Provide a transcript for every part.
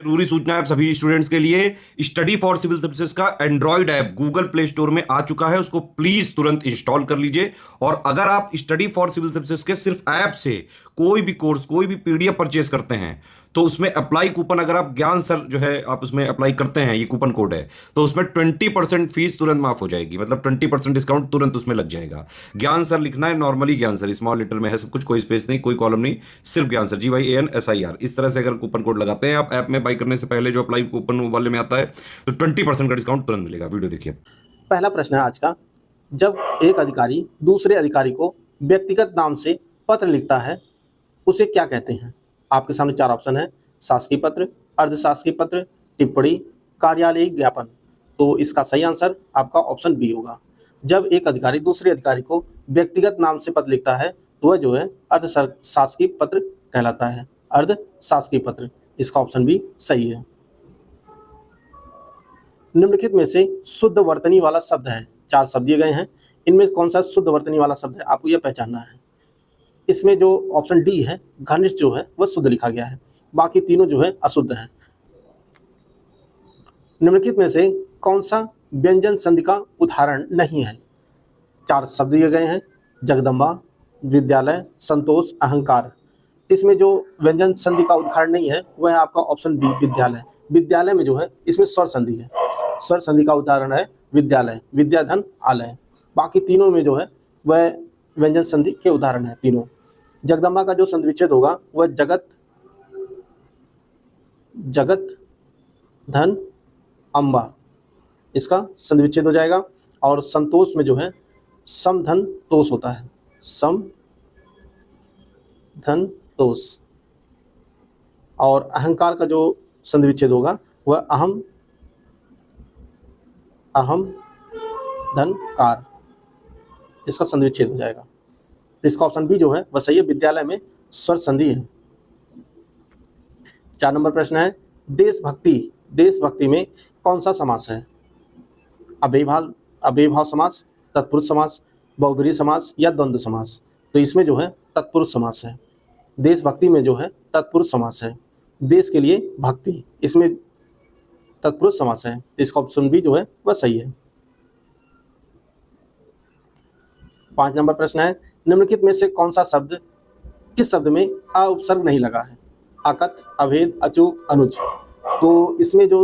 जरूरी सूचना है आप सभी स्टूडेंट्स के लिए। स्टडी फॉर सिविल सर्विसेज का Android app Google play store में आ चुका है, उसको प्लीज तुरंत इंस्टॉल कर लीजिए। और अगर आप स्टडी फॉर सिविल सर्विसेज के सिर्फ ऐप से कोई भी कोर्स, कोई भी पीडीएफ परचेस करते हैं तो उसमें अप्लाई कूपन, अगर आप ज्ञान सर जो है आप उसमें अप्लाई करते हैं, ये कूपन कोड है, तो उसमें 20% फीस तुरंत माफ हो जाएगी। मतलब 20% डिस्काउंट तुरंत उसमें लग जाएगा। ज्ञान सर लिखना है, नॉर्मली ज्ञान सर स्मॉल लेटर में है सब कुछ, कोई स्पेस नहीं, कोई कॉलम नहीं, सिर्फ ज्ञान सर, GYANSIR। इस तरह से अगर कूपन कोड लगाते हैं आप ऐप में बाई करने से पहले, जो अप्लाई कूपन वाले में आता है, तो 20% का डिस्काउंट तुरंत मिलेगा। वीडियो देखिए। पहला प्रश्न है आज का, जब एक अधिकारी दूसरे अधिकारी को व्यक्तिगत नाम से पत्र लिखता है उसे क्या कहते हैं? आपके सामने चार ऑप्शन है: शासकीय पत्र, अर्धशासकीय पत्र, टिप्पणी, कार्यालयिक ज्ञापन। तो इसका सही आंसर आपका ऑप्शन बी होगा। जब एक अधिकारी दूसरे अधिकारी को व्यक्तिगत नाम से पत्र लिखता है तो वह जो है अर्धशासकीय पत्र कहलाता है। अर्धशासकीय पत्र, इसका ऑप्शन भी सही है। निम्नलिखित में से शुद्ध वर्तनी वाला शब्द है। चार शब्द दिए गए हैं, इनमें कौन सा शुद्ध वर्तनी वाला शब्द है आपको यह पहचानना है। इसमें जो ऑप्शन डी है, घनिष्ठ, जो है वह शुद्ध लिखा गया है, बाकी तीनों जो है अशुद्ध है। निम्नलिखित में से कौन सा व्यंजन संधि का उदाहरण नहीं है? चार शब्द दिए गए हैं: जगदम्बा, विद्यालय, संतोष, अहंकार। इसमें जो व्यंजन संधि का उदाहरण नहीं है वह है आपका ऑप्शन बी, विद्यालय। विद्यालय में जो है इसमें स्वर संधि है, स्वर संधि का उदाहरण है विद्यालय, विद्याधन, आलय। बाकी तीनों में जो है वह व्यंजन संधि के उदाहरण है तीनों। जगदम्बा का जो संधि विच्छेद होगा वह जगत, जगत धन अम्बा, इसका संधि विच्छेद हो जाएगा। और संतोष में जो है सम धन तोष होता है, सम धन तोष। और अहंकार का जो संधि विच्छेद होगा वह अहम, अहम धन कार, इसका संधि विच्छेद हो जाएगा। तो इसका ऑप्शन बी जो है वह सही है, विद्यालय में स्वर संधि है। 4 नंबर प्रश्न है, देशभक्ति, देशभक्ति में कौन सा समास है? अव्ययभाव, अव्ययभाव समास, तत्पुरुष समास, बहुब्रीहि समास या द्वंद्व समास। तो इसमें जो है तत्पुरुष समास है। देशभक्ति में जो है तत्पुरुष समास है। देश के लिए भक्ति, इसमें तत्पुरुष समास है। इसका ऑप्शन बी जो है वह सही है। 5 नंबर प्रश्न है, निम्नलिखित में से कौन सा शब्द, किस शब्द में अ उपसर्ग नहीं लगा है? अकथ, अभेद, अचूक, अनुज। तो इसमें जो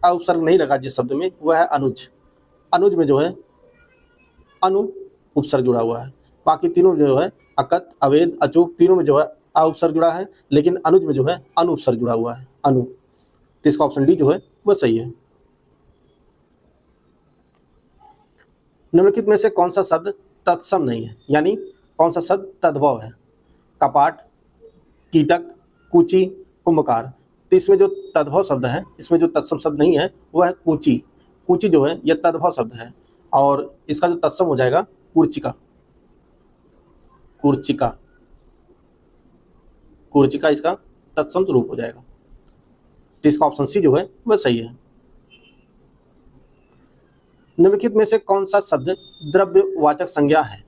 अ उपसर्ग नहीं लगा जिस शब्द में वह है अनुज। अनुज में जो है अनु उपसर्ग जुड़ा हुआ है। बाकी तीनों जो है अकथ, अभेद, अचूक, तीनों में जो है अ उपसर्ग जुड़ा है, लेकिन अनुज में जो है अनु उपसर्ग जुड़ा हुआ है, अनु। तो इसका ऑप्शन डी जो है वह सही है। निम्नलिखित में से कौन सा शब्द तत्सम नहीं है, यानी कौन सा शब्द तद्भव है? कपाट, कीटक, कूची, कुंभकार। तो इसमें जो तद्भव शब्द है, इसमें जो तत्सम शब्द नहीं है वह है कूची। कूची जो है यह तद्भव शब्द है, और इसका जो तत्सम हो जाएगा कूर्चिका, कूर्चिका, कूर्चिका इसका तत्सम रूप हो जाएगा। तो इसका ऑप्शन सी जो है वह सही है। निम्नलिखित में से कौन सा शब्द द्रव्यवाचक संज्ञा है?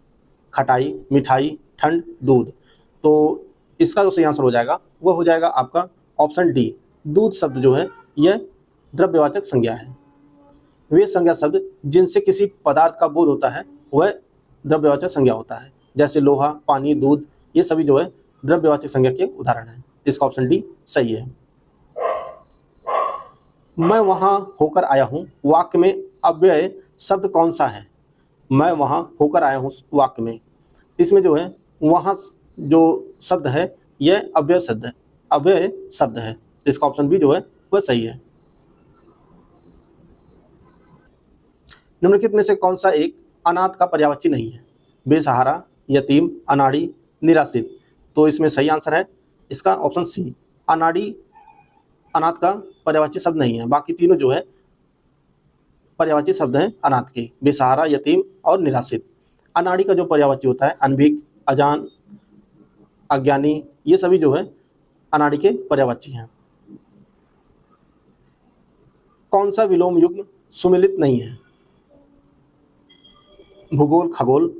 खटाई, मिठाई, ठंड, दूध। तो इसका जो सही आंसर हो जाएगा वह हो जाएगा आपका ऑप्शन डी, दूध शब्द जो है यह द्रव्यवाचक संज्ञा है। वे संज्ञा शब्द जिनसे किसी पदार्थ का बोध होता है वह द्रव्यवाचक संज्ञा होता है, जैसे लोहा, पानी, दूध, ये सभी जो है द्रव्यवाचक संज्ञा के उदाहरण हैं। इसका ऑप्शन डी सही है। मैं वहां होकर आया हूं वाक्य में अव्यय शब्द कौन सा है? मैं वहां होकर आया हूं वाक्य में, इसमें जो है वहां जो शब्द है यह अव्यय शब्द है, अव्यय शब्द है। इसका ऑप्शन बी जो है वह सही है। निम्नलिखित में से कौन सा एक अनाथ का पर्यायवाची नहीं है? बेसहारा, यतीम, अनाड़ी, निराश्रित। तो इसमें सही आंसर है इसका ऑप्शन सी, अनाड़ी अनाथ का पर्यायवाची शब्द नहीं है। बाकी तीनों जो है पर्यायवाची शब्द हैं अनाथ के, बेसहारा, यतीम और निराश्रित। अनाड़ी का जो पर्यायवाची होता है अनभिज्ञ, अजान, अज्ञानी, ये सभी जो है अनाड़ी के पर्यायवाची हैं। कौन सा विलोम युग्म सुमिलित नहीं है? भूगोल, खगोल,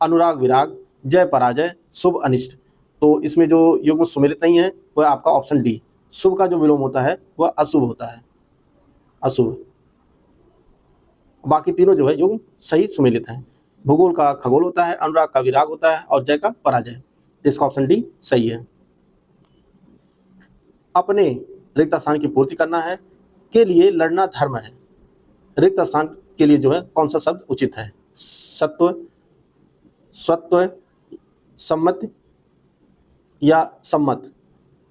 अनुराग, विराग, जय, पराजय, शुभ, अनिष्ट। तो इसमें जो युग्म सुमिलित नहीं है वह आपका ऑप्शन डी, शुभ का जो विलोम होता है वह अशुभ होता है, अशुभ। बाकी तीनों जो है युग्म सही सुमेलित हैं। भूगोल का खगोल होता है, अनुराग का विराग होता है और जय का पराजय। इसका ऑप्शन डी सही है। अपने रिक्त स्थान की पूर्ति करना है के लिए लड़ना धर्म है। रिक्त स्थान के लिए जो है कौन सा शब्द उचित है? सत्व, स्वत्व, सम्मत या सम्मत?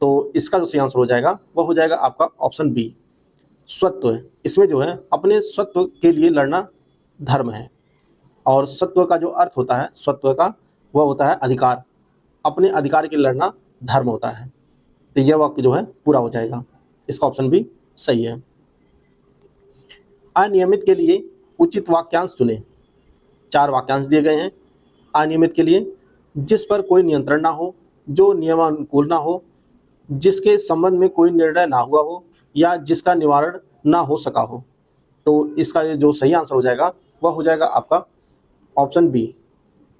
तो इसका जो सही आंसर हो जाएगा वह हो जाएगा आपका ऑप्शन बी, स्वत्व। इसमें जो है अपने स्वत्व के लिए लड़ना धर्म है। और सत्व का जो अर्थ होता है, स्वत्व का, वह होता है अधिकार। अपने अधिकार के लिए लड़ना धर्म होता है। तो यह वाक्य जो है पूरा हो जाएगा। इसका ऑप्शन भी सही है। अनियमित के लिए उचित वाक्यांश चुनें। 4 वाक्यांश दिए गए हैं अनियमित के लिए। जिस पर कोई नियंत्रण ना हो, जो नियमानुकूल ना हो, जिसके संबंध में कोई निर्णय ना हुआ हो या जिसका निवारण ना हो सका हो। तो इसका जो सही आंसर हो जाएगा वह हो जाएगा आपका ऑप्शन बी,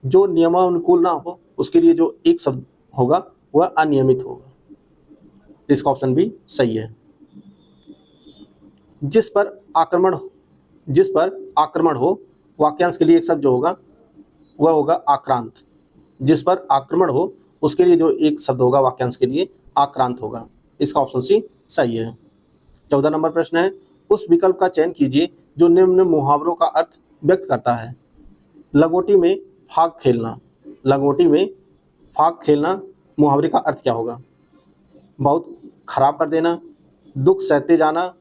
जो नियमानुकूल ना हो उसके लिए जो एक शब्द होगा वह अनियमित होगा। इसका ऑप्शन भी सही है। जिस पर आक्रमण हो, वाक्यांश के लिए एक शब्द जो होगा वह होगा आक्रांत। जिस पर आक्रमण हो उसके लिए जो एक शब्द होगा वाक्यांश के लिए आक्रांत होगा। इसका ऑप्शन सी सही है। 14 नंबर प्रश्न है, उस विकल्प का चयन कीजिए जो निम्न मुहावरों का अर्थ व्यक्त करता है। लंगोटी में फाग खेलना। लंगोटी में फाग खेलना मुहावरे का अर्थ क्या होगा? बहुत खराब कर देना, दुख सहते जाना,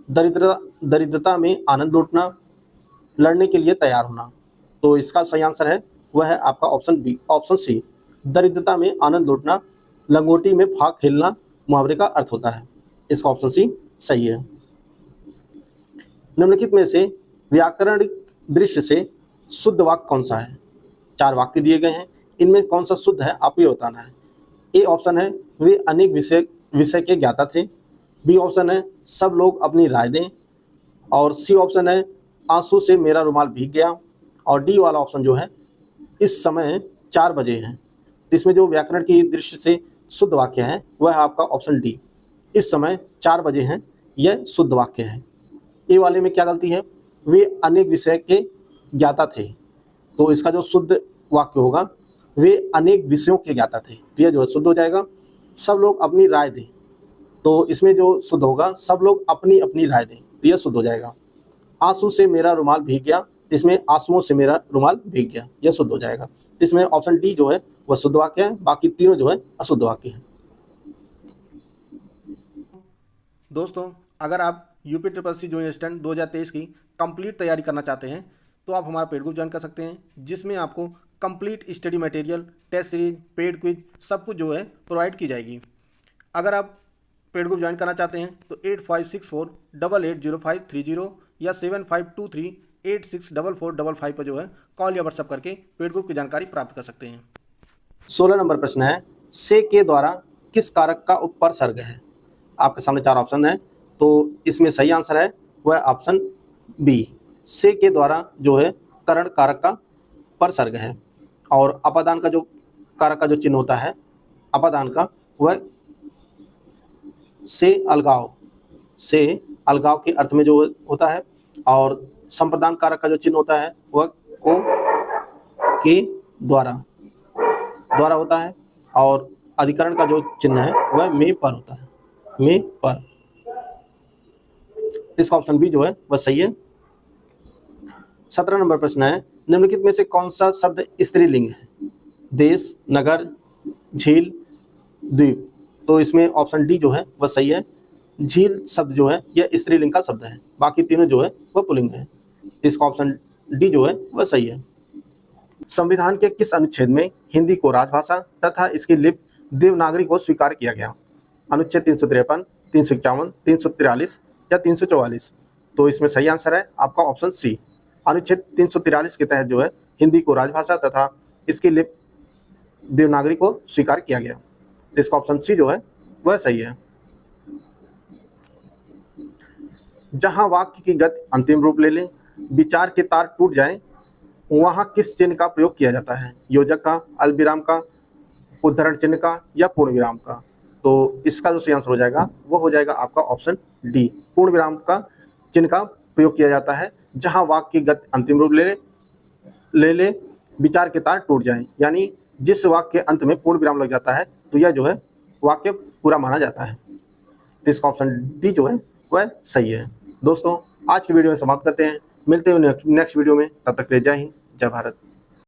दरिद्रता में आनंद लूटना, लड़ने के लिए तैयार होना। तो इसका सही आंसर है वह है आपका ऑप्शन बी, ऑप्शन सी, दरिद्रता में आनंद लूटना। लंगोटी में फाग खेलना मुहावरे का अर्थ होता है। इसका ऑप्शन सी सही है। निम्नलिखित में से व्याकरण दृष्टि से शुद्ध वाक्य कौन सा है? 4 वाक्य दिए गए हैं, इनमें कौन सा शुद्ध है आपको ये बताना है। ए ऑप्शन है, वे अनेक विषय के ज्ञाता थे। बी ऑप्शन है, सब लोग अपनी राय दें। और सी ऑप्शन है, आंसू से मेरा रुमाल भीग गया। और डी वाला ऑप्शन जो है, इस समय 4 बजे हैं। तो इसमें जो व्याकरण की दृष्टि से शुद्ध वाक्य है वह है आपका ऑप्शन डी, इस समय 4 बजे हैं, यह शुद्ध वाक्य है। ए वाले में क्या गलती है? वे अनेक विषय के ज्ञाता थे। तो इसका जो शुद्ध वाक्य होगा, वे अनेक विषयों के ज्ञाता थे, तो यह जो है शुद्ध हो जाएगा। सब लोग अपनी राय दें, तो इसमें जो शुद्ध होगा, सब लोग अपनी अपनी राय दें, तो यह शुद्ध हो जाएगा। आंसू से मेरा रुमाल भीग गया, इसमें आंसुओं से मेरा रुमाल भीग गया, यह शुद्ध हो जाएगा। इसमें ऑप्शन डी जो है वह शुद्ध वाक्य है, बाकी तीनों जो है अशुद्ध वाक्य है। दोस्तों, अगर आप UPSSC जूनियर असिस्टेंट 2023 की कंप्लीट तैयारी करना चाहते हैं तो आप हमारा पेड ग्रुप ज्वाइन कर सकते हैं, जिसमें आपको complete study material, test series, paid quiz सब कुछ जो है प्रोवाइड की जाएगी। अगर आप पेड ग्रुप ज्वाइन करना चाहते हैं तो 8564880530 या 7523864455 पर जो है कॉल या व्हाट्सएप करके पेड ग्रुप की जानकारी प्राप्त कर सकते हैं। 16 नंबर प्रश्न है, से के द्वारा किस कारक का उपसर्ग है? आपके सामने 4 ऑप्शन है, तो इसमें सही आंसर है वह ऑप्शन बी, से के द्वारा जो है करण कारक का परसर्ग है। और अपादान का जो कारक का जो चिन्ह होता है अपादान का, वह से अलगाव के अर्थ में जो होता है। और संप्रदान कारक का जो चिन्ह होता है वह को के द्वारा होता है। और अधिकरण का जो चिन्ह है वह में पर होता है, में पर। इसका ऑप्शन बी जो है वह सही है। 17 नंबर प्रश्न है, निम्नलिखित में से कौन सा शब्द स्त्रीलिंग है? देश, नगर, झील, द्वीप। तो इसमें ऑप्शन डी जो है वह सही है। झील शब्द जो है यह स्त्रीलिंग का शब्द है, बाकी तीनों जो है वह पुल्लिंग है। इसका ऑप्शन डी जो है वह सही है। संविधान के किस अनुच्छेद में हिंदी को राजभाषा तथा इसकी लिपि देवनागरी को स्वीकार किया गया? अनुच्छेद 353, 351, 343 या 344? तो इसमें सही आंसर है आपका ऑप्शन सी, अनुच्छेद 343 के तहत जो है हिंदी को राजभाषा तथा इसकी लिपि देवनागरी को स्वीकार किया गया। इसका ऑप्शन सी जो है वह सही है। जहां वाक्य की गति अंतिम रूप ले ले, विचार के तार टूट जाएं, वहां किस चिन्ह का प्रयोग किया जाता है? योजक का, अल्पविराम का, उद्धरण चिन्ह का या पूर्ण विराम का? तो इसका जो सही आंसर हो जाएगा वो हो जाएगा आपका ऑप्शन डी। पूर्ण विराम का चिन्ह का प्रयोग किया जाता है जहां वाक्य की गति अंतिम रूप ले विचार के तार टूट जाएं, यानी जिस वाक्य के अंत में पूर्ण विराम लग जाता है तो यह जो है वाक्य पूरा माना जाता है। तो इसका ऑप्शन डी जो है वह सही है। दोस्तों आज की वीडियो में समाप्त करते हैं, मिलते हैं नेक्स्ट वीडियो में, तब तक के लिए जय हिंद, जय भारत।